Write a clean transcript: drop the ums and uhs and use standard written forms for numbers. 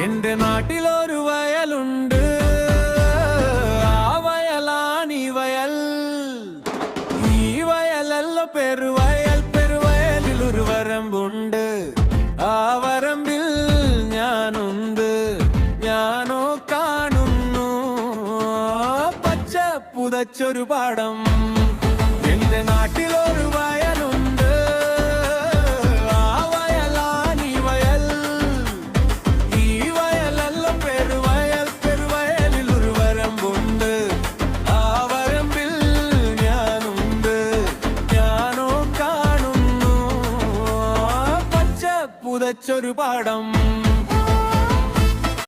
എന്റെ നാട്ടിലൊരു വയലുണ്ട്, ആ വയലാണീ വയൽ. ഈ വയലല്ല പെരുവയൽ, പെരുവയലിലൊരു വരമ്പുണ്ട്. ആ വരമ്പിൽ ഞാനുണ്ട്, ഞാനോ കാണുന്നു പച്ച പുതച്ചൊരു പാടം. എന്റെ നാട്ടിലൊരു വയലുണ്ട്, ആ വയലാണീ വയൽ. ഈ വയലല്ല പെരുവയൽ, പെരുവയലിലൊരു വരമ്പുണ്ട്. ആ വരമ്പിൽ ഞാനുണ്ട്, ഞാനോ കാണുന്നു പച്ച പുതച്ചൊരു പാടം.